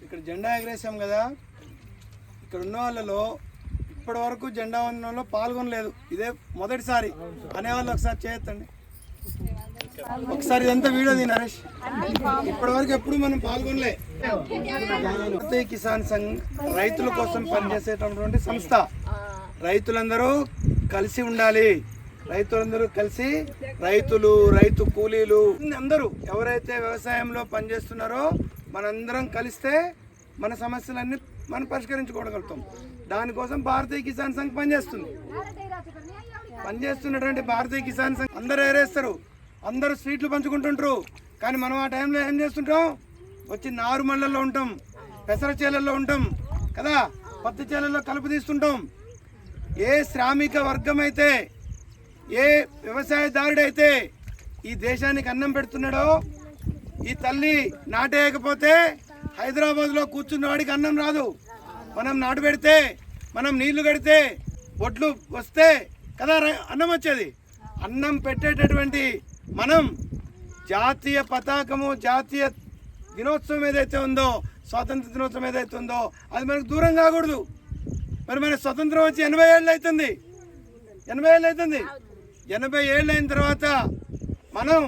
ఇక్కడ జెండా ఎగరేసాం కదా, ఇక్కడ ఉన్న వాళ్ళలో ఇప్పటి వరకు జెండా వందనంలో పాల్గొనలేదు, ఇదే మొదటిసారి అనేవాళ్ళు ఒకసారి చేయొద్దండి. ఒకసారి ఇదంతా వీడియో తీ నరేష్. ఇప్పటి వరకు ఎప్పుడు మనం పాల్గొనలే. భారతీయ కిసాన్ సంఘ్ రైతుల కోసం పనిచేసేటటువంటి సంస్థ. రైతులందరూ కలిసి ఉండాలి. రైతులందరూ కలిసి, రైతులు, రైతు కూలీలు అందరూ ఎవరైతే వ్యవసాయంలో పనిచేస్తున్నారో మనందరం కలిస్తే మన సమస్యలన్నీ మనం పరిష్కరించుకోగలుగుతాం. దానికోసం భారతీయ కిసాన్ సంఘ్ పనిచేస్తున్నటువంటి భారతీయ కిసాన్ సంఘ్ అందరూ ఎగరేస్తారు, అందరూ స్వీట్లు పంచుకుంటుంటారు. కానీ మనం ఆ టైంలో ఏం చేస్తుంటాం? వచ్చి నారుమళ్ళల్లో ఉంటాం, పెసర చేలల్లో ఉంటాం కదా, పత్తి చేలల్లో కలుపు తీస్తుంటాం. ఏ శ్రామిక వర్గం అయితే, ఏ వ్యవసాయదారుడైతే ఈ దేశానికి అన్నం పెడుతున్నాడో, ఈ తల్లి నాటేయకపోతే హైదరాబాద్లో కూర్చున్న వాడికి అన్నం రాదు. మనం నాటు పెడితే, మనం నీళ్లు కడితే, ఒడ్లు వస్తే కదా అన్నం వచ్చేది. అన్నం పెట్టేటటువంటి మనం జాతీయ పతాకము, జాతీయ దినోత్సవం ఏదైతే ఉందో, స్వాతంత్ర దినోత్సవం ఏదైతే ఉందో అది మనకు దూరం కాకూడదు. మరి మన స్వతంత్రం వచ్చి 80 ఏళ్ళు అవుతుంది. 80 ఏళ్ళు అయిన తర్వాత మనం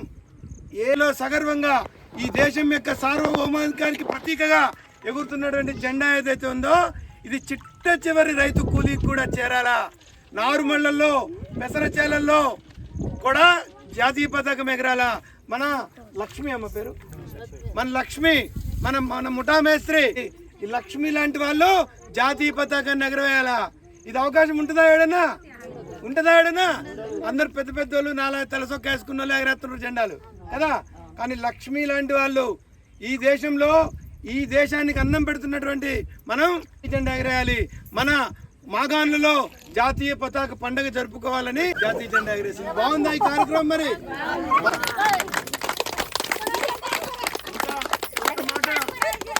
ఏలో సగర్వంగా ఈ దేశం యొక్క సార్వభౌమాధికారికి ప్రతీకగా ఎగురుతున్నటువంటి జెండా ఏదైతే ఉందో ఇది చిట్ట చివరి రైతు కూలీకి కూడా చేరాలా. నారుమళ్ళల్లో, పెసర చేలల్లో కూడా జాతీయ పతాకం ఎగరాలా. మన లక్ష్మి అమ్మ పేరు, మన లక్ష్మి, మన ముఠా మేస్త్రి, ఈ లక్ష్మి లాంటి వాళ్ళు జాతీయ పతాకాన్ని ఎగరవేయాలా. ఇది అవకాశం ఉంటుందా ఏడన్నా? అందరు పెద్ద పెద్దోళ్ళు నాలా తలసొక్క వేసుకున్న వాళ్ళు ఎగరేస్తున్నారు జెండాలు కదా. కానీ లక్ష్మి లాంటి వాళ్ళు ఈ దేశంలో, ఈ దేశానికి అన్నం పెడుతున్నటువంటి మనం ఈ జెండా ఎగరేయాలి. మన మాగాన్లలో జాతీయ పతాక పండుగ జరుపుకోవాలని జాతీయ జెండా ఎగరేసింది. బాగుందా ఈ కార్యక్రమం? మరి